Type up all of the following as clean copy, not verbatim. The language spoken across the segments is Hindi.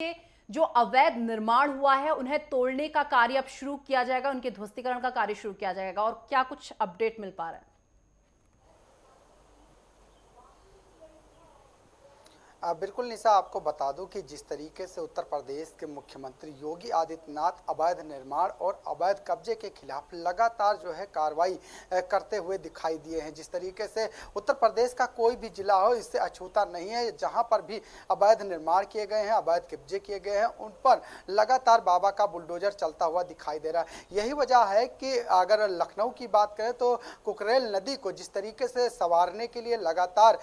के जो अवैध निर्माण हुआ है उन्हें तोड़ने का कार्य अब शुरू किया जाएगा, उनके ध्वस्तीकरण का कार्य शुरू किया जाएगा, और क्या कुछ अपडेट मिल पा रहा है? बिल्कुल निशा, आपको बता दूं कि जिस तरीके से उत्तर प्रदेश के मुख्यमंत्री योगी आदित्यनाथ अवैध निर्माण और अवैध कब्जे के खिलाफ लगातार जो है कार्रवाई करते हुए दिखाई दिए हैं। जिस तरीके से उत्तर प्रदेश का कोई भी जिला हो इससे अछूता नहीं है। जहां पर भी अवैध निर्माण किए गए हैं, अवैध कब्जे किए गए हैं, उन पर लगातार बाबा का बुलडोजर चलता हुआ दिखाई दे रहा है। यही वजह है कि अगर लखनऊ की बात करें तो कुकरेल नदी को जिस तरीके से संवारने के लिए लगातार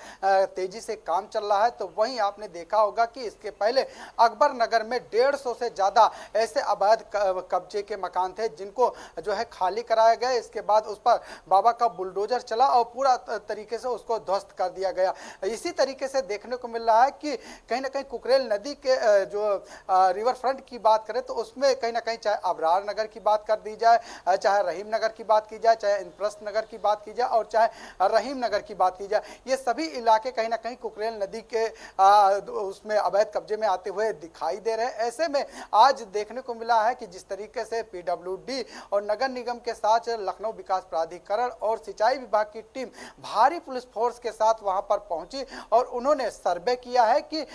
तेजी से काम चल रहा है, तो वहीं आपने देखा होगा कि इसके पहले अकबर नगर में 150 से ज्यादा ऐसे अवैध कब्जे के मकान थे जिनको जो है खाली कराया गया। इसके बाद उस पर बाबा का बुलडोजर चला और पूरा तरीके से उसको ध्वस्त कर दिया गया। इसी तरीके से देखने को मिल रहा है कि कहीं ना कहीं कुकरेल नदी के जो रिवर फ्रंट की बात करें तो उसमें कहीं ना कहीं चाहे अबरार नगर की बात कर दी जाए, चाहे रहीम नगर की बात की जाए, चाहे इंद्रप्रस्थ नगर की बात की जाए और चाहे रहीम नगर की बात की जाए, ये सभी इलाके कहीं ना कहीं कुकरेल नदी के उसमें अवैध कब्जे में आते हुए दिखाई दे रहे हैं। ऐसे में आज देखने को मिला है कि जिस तरीके से पीडब्ल्यूडी और नगर निगम के साथ लखनऊ विकास प्राधिकरण और सिंचाई विभाग की टीम भारी पुलिस फोर्स के साथ वहां पर पहुंची और उन्होंने सर्वे किया है कि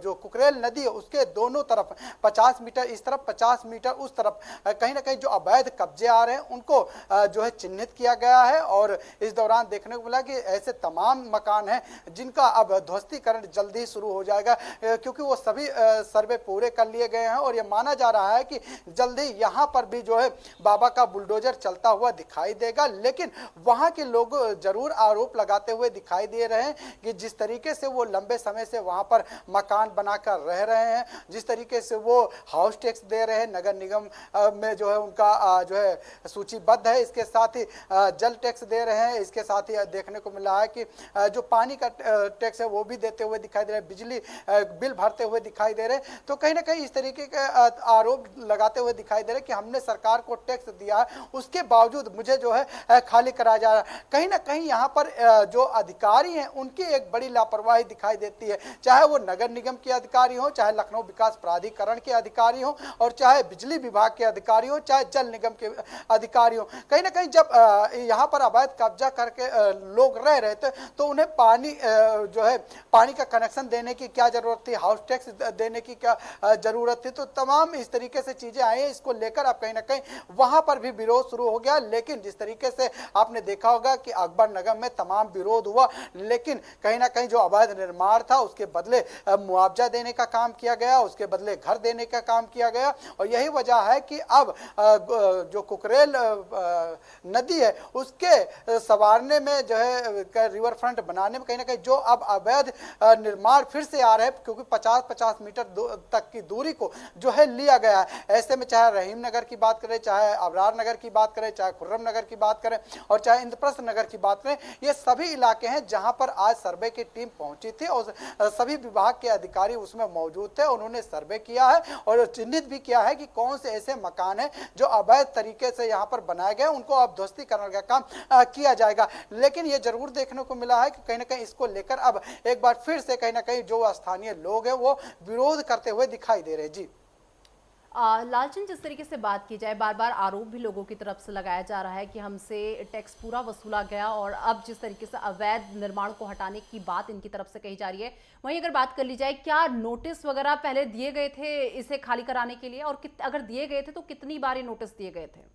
जो कुकरेल नदी है उसके दोनों तरफ 50 मीटर इस तरफ 50 मीटर उस तरफ कहीं ना कहीं जो अवैध कब्जे आ रहे हैं उनको जो है चिन्हित किया गया है। और इस दौरान देखने को मिला कि ऐसे तमाम मकान हैं जिनका अब ध्वस्तीकरण जल्दी शुरू हो जाएगा, क्योंकि वो सभी सर्वे पूरे कर लिए गए हैं और ये माना जा रहा है कि जल्दी यहाँ पर भी जो है बाबा का बुलडोजर चलता हुआ दिखाई देगा। लेकिन वहाँ के लोग जरूर आरोप लगाते हुए दिखाई दे रहे हैं कि जिस तरीके से वो लंबे समय से वहाँ पर मकान बनाकर रह रहे हैं, जिस तरीके से वो हाउस टैक्स दे रहे हैं, नगर निगम में जो है उनका जो है सूचीबद्ध है, इसके साथ ही जल टैक्स दे रहे हैं, इसके साथ ही देखने को मिला है कि जो पानी का टैक्स है वो भी देते हुए दिखाई दे रहे हैं, बिजली बिल भरते हुए दिखाई दे रहे हैं। तो कहीं ना कहीं इस तरीके के आरोप लगाते हुए दिखाई दे रहे हैं कि हमने सरकार को टैक्स दिया है उसके बावजूद मुझे जो है खाली कराया जा रहा है। कहीं ना कहीं यहाँ पर जो अधिकारी हैं उनकी एक बड़ी लापरवाही दिखाई देती है, चाहे वो नगर निगम के अधिकारी हो, चाहे लखनऊ विकास प्राधिकरण के अधिकारी हो और चाहे बिजली विभाग के अधिकारी हो, चाहे जल निगम के अधिकारी हो। कहीं ना कहीं जब यहाँ पर अवैध कब्जा करके लोग रह रहे थे तो उन्हें पानी जो है पानी का कनेक्शन देने की क्या जरूरत थी, हाउस टैक्स देने की क्या जरूरत थी। तो तमाम इस तरीके से चीजें आई हैं, इसको लेकर अब कहीं ना कहीं वहां पर भी विरोध शुरू हो गया। लेकिन जिस तरीके से आपने देखा होगा कि अकबर नगर में तमाम विरोध हुआ, लेकिन कहीं ना कहीं जो अवैध निर्माण था उसके बदले मुआवजा देने का काम किया गया, उसके बदले घर देने का काम किया गया। और यही वजह है कि अब जो कुकरेल नदी है उसके संवारने में जो है रिवर फ्रंट बनाने में कहीं ना कहीं जो अब अवैध निर्माण फिर से आ रहे हैं, क्योंकि 50-50 मीटर तक की दूरी को जो है लिया गया है। ऐसे में चाहे रहीम नगर की बात करें, चाहे अबरार नगर की बात करें, चाहे खुर्रम नगर की बात करें और चाहे इंद्रप्रस्थ नगर की बात करें, ये सभी इलाके हैं जहां पर आज सर्वे की टीम पहुंची थी और सभी विभाग के अधिकारी उसमें मौजूद थे। उन्होंने सर्वे किया है और चिन्हित भी किया है कि कौन से ऐसे मकान हैं जो अवैध तरीके से यहाँ पर बनाए गए, उनको अब ध्वस्तीकरण का काम किया जाएगा। लेकिन ये जरूर देखने को मिला है कि कहीं ना कहीं इसको लेकर अब एक बार फिर से कहीं ना कहीं जो स्थानीय लोग हैं वो विरोध करते हुए दिखाई दे रहे हैं। जी लालचंद, जिस तरीके से बात की जाए, बार बार आरोप भी लोगों की तरफ से लगाया जा रहा है कि हमसे टैक्स पूरा वसूला गया और अब जिस तरीके से अवैध निर्माण को हटाने की बात इनकी तरफ से कही जा रही है, वहीं अगर बात कर ली जाए, क्या नोटिस वगैरह पहले दिए गए थे इसे खाली कराने के लिए, और अगर दिए गए थे तो कितनी बार ये नोटिस दिए गए थे?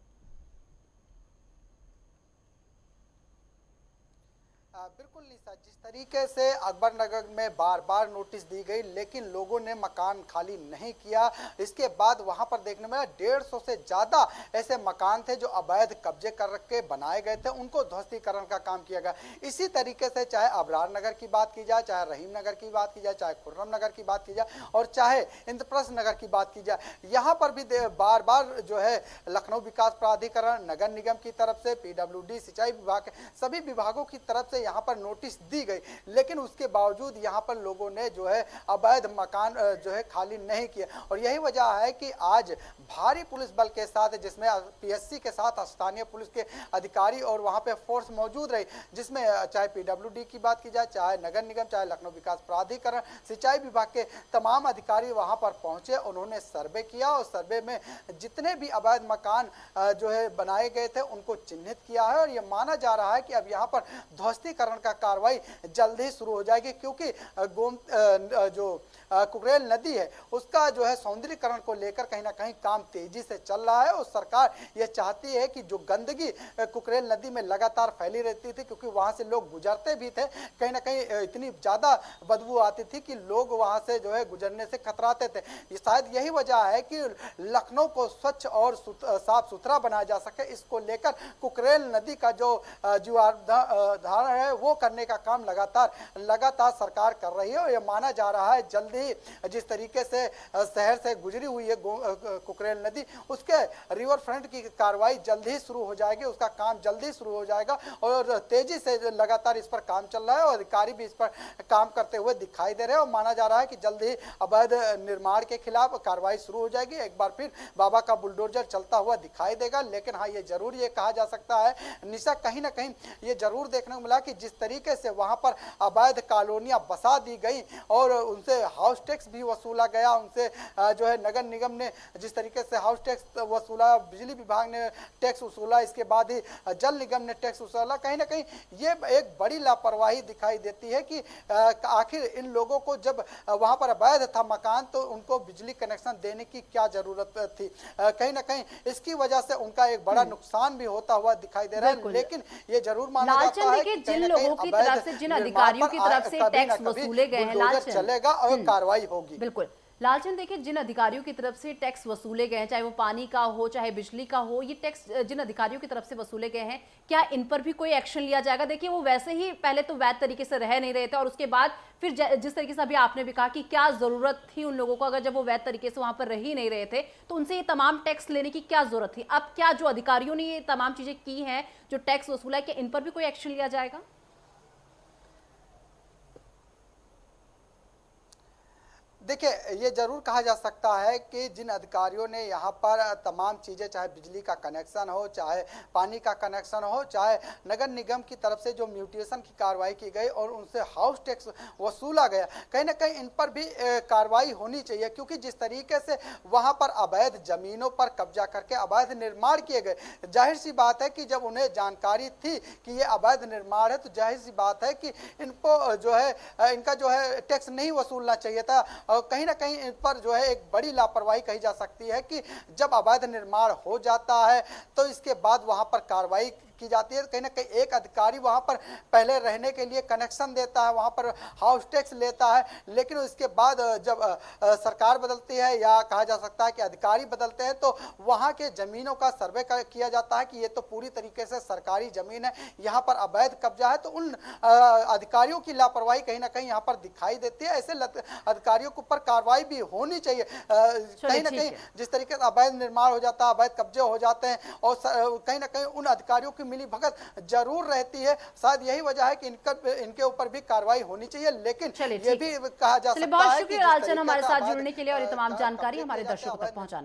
बिल्कुल निशा, जिस तरीके से अकबर नगर में बार बार नोटिस दी गई लेकिन लोगों ने मकान खाली नहीं किया, इसके बाद वहां पर देखने में 150 से ज्यादा ऐसे मकान थे जो अवैध कब्जे कर के बनाए गए थे, उनको ध्वस्तीकरण का काम किया गया। इसी तरीके से चाहे अबरार नगर की बात की जाए, चाहे रहीम नगर की बात की जाए, चाहे खुर्रम नगर की बात की जाए और चाहे इंद्रप्रस्थ नगर की बात की जाए, यहाँ पर भी बार बार जो है लखनऊ विकास प्राधिकरण, नगर निगम की तरफ से, पीडब्ल्यूडी, सिंचाई विभाग, सभी विभागों की तरफ से यहाँ पर नोटिस दी गई, लेकिन उसके बावजूद यहाँ पर लोगों ने जो है अवैध मकान जो है खाली नहीं किया। और यही वजह है कि आज भारी पुलिस बल के साथ, जिसमें पीएससी के साथ स्थानीय पुलिस के अधिकारी और वहाँ पे फोर्स मौजूद रही, जिसमें चाहे पीडब्ल्यूडी की बात की जाए, चाहे नगर निगम, चाहे लखनऊ विकास प्राधिकरण, सिंचाई विभाग के तमाम अधिकारी वहाँ पर पहुंचे। उन्होंने सर्वे किया और सर्वे में जितने भी अवैध मकान जो है बनाए गए थे उनको चिन्हित किया है। और ये माना जा रहा है कि अब यहाँ पर ध्वस्तीकरण का कार्रवाई जल्द ही शुरू हो जाएगी, क्योंकि जो कुकरेल नदी है उसका जो है सौंदर्यीकरण को लेकर कहीं ना कहीं काम तेजी से चल रहा है। और सरकार ये चाहती है कि जो गंदगी कुकरेल नदी में लगातार फैली रहती थी, क्योंकि वहां से लोग गुजरते भी थे, कहीं ना कहीं इतनी ज्यादा बदबू आती थी कि लोग वहां से जो है गुजरने से कतराते थे। ये शायद यही वजह है कि लखनऊ को स्वच्छ और साफ सुथरा बनाया जा सके, इसको लेकर कुकरेल नदी का जो जीर्णोद्धार है वो करने का काम लगातार सरकार कर रही है। और ये माना जा रहा है जल्दी जिस तरीके से शहर से गुजरी हुई है कुकरेल नदी, उसके रिवर फ्रंट की कार्रवाई जल्द ही शुरू हो जाएगी, उसका काम जल्दी शुरू हो जाएगा। और तेजी से लगातार इस पर काम चल रहा है और अधिकारी भी इस पर काम करते हुए दिखाई दे रहे हैं। और माना जा रहा है कि जल्द ही अवैध निर्माण के खिलाफ कार्रवाई शुरू हो जाएगी। एक बार फिर बाबा का बुलडोजर चलता हुआ दिखाई देगा। लेकिन हाँ, ये जरूर ये कहा जा सकता है निशा, कहीं ना कहीं ये जरूर देखने को मिला कि जिस तरीके से वहां पर अवैध कॉलोनियां बसा दी गई और उनसे हाउस टैक्स भी वसूला गया, उनसे जो है नगर निगम ने जिस तरीके से हाउस टैक्स वसूला, बिजली विभाग ने टैक्स वसूला, इसके बाद ही जल निगम ने टैक्स वसूला, कहीं ना कहीं ये एक बड़ी लापरवाही दिखाई देती है कि आखिर इन लोगों को जब वहां पर अवैध था मकान तो उनको बिजली कनेक्शन देने की क्या जरूरत थी। कहीं ना कहीं इसकी वजह से उनका एक बड़ा नुकसान भी होता हुआ दिखाई दे रहा है। लेकिन ये जरूर माना जाता है कि जिन लोगों की तरफ से, जिन अधिकारियों की तरफ से टैक्स वसूले गए हैं, लालचंद चलेगा और कार्रवाई होगी। बिल्कुल लालचंद, देखिए जिन अधिकारियों की तरफ से टैक्स वसूले गए हैं, चाहे वो पानी का हो चाहे बिजली का हो, ये टैक्स जिन अधिकारियों की तरफ से वसूले गए हैं, क्या इन पर भी कोई एक्शन लिया जाएगा? देखिए वो वैसे ही पहले तो वैध तरीके से रह नहीं रहे थे और उसके बाद फिर जिस तरीके से अभी आपने भी कहा कि क्या जरूरत थी उन लोगों को, अगर जब वो वैध तरीके से वहां पर रह ही नहीं रहे थे तो उनसे ये तमाम टैक्स लेने की क्या जरूरत थी? अब क्या जो अधिकारियों ने ये तमाम चीजें की हैं, जो टैक्स वसूला है, क्या इन पर भी कोई एक्शन लिया जाएगा? देखिए, ये जरूर कहा जा सकता है कि जिन अधिकारियों ने यहाँ पर तमाम चीज़ें, चाहे बिजली का कनेक्शन हो, चाहे पानी का कनेक्शन हो, चाहे नगर निगम की तरफ से जो म्यूटेशन की कार्रवाई की गई और उनसे हाउस टैक्स वसूला गया, कहीं ना कहीं इन पर भी कार्रवाई होनी चाहिए। क्योंकि जिस तरीके से वहाँ पर अवैध जमीनों पर कब्जा करके अवैध निर्माण किए गए, जाहिर सी बात है कि जब उन्हें जानकारी थी कि ये अवैध निर्माण है तो जाहिर सी बात है कि इनको जो है इनका जो है टैक्स नहीं वसूलना चाहिए था। और कहीं ना कहीं इन पर जो है एक बड़ी लापरवाही कही जा सकती है कि जब अवैध निर्माण हो जाता है तो इसके बाद वहां पर कार्रवाई की जाती है। कहीं ना कहीं एक अधिकारी वहां पर पहले रहने के लिए कनेक्शन देता है, वहां पर हाउस टैक्स लेता है, लेकिन उसके बाद जब सरकार बदलती है या कहा जा सकता है कि अधिकारी बदलते हैं तो वहां के जमीनों का सर्वे किया जाता है कि ये तो पूरी तरीके से सरकारी जमीन है, यहाँ पर अवैध कब्जा है। तो उन अधिकारियों की लापरवाही कहीं ना कहीं यहाँ पर दिखाई देती है। ऐसे अधिकारियों के ऊपर कार्रवाई भी होनी चाहिए। कहीं ना कहीं जिस तरीके से अवैध निर्माण हो जाता है, अवैध कब्जे हो जाते हैं और कहीं ना कहीं उन अधिकारियों की मिली भगत जरूर रहती है। शायद यही वजह है कि इनके ऊपर भी कार्रवाई होनी चाहिए। लेकिन ये भी कहा जा सकता है बहुत शुक्रिया लालचंद हमारे साथ जुड़ने के लिए और ये तमाम जानकारी हमारे दर्शकों तक पहुंचाने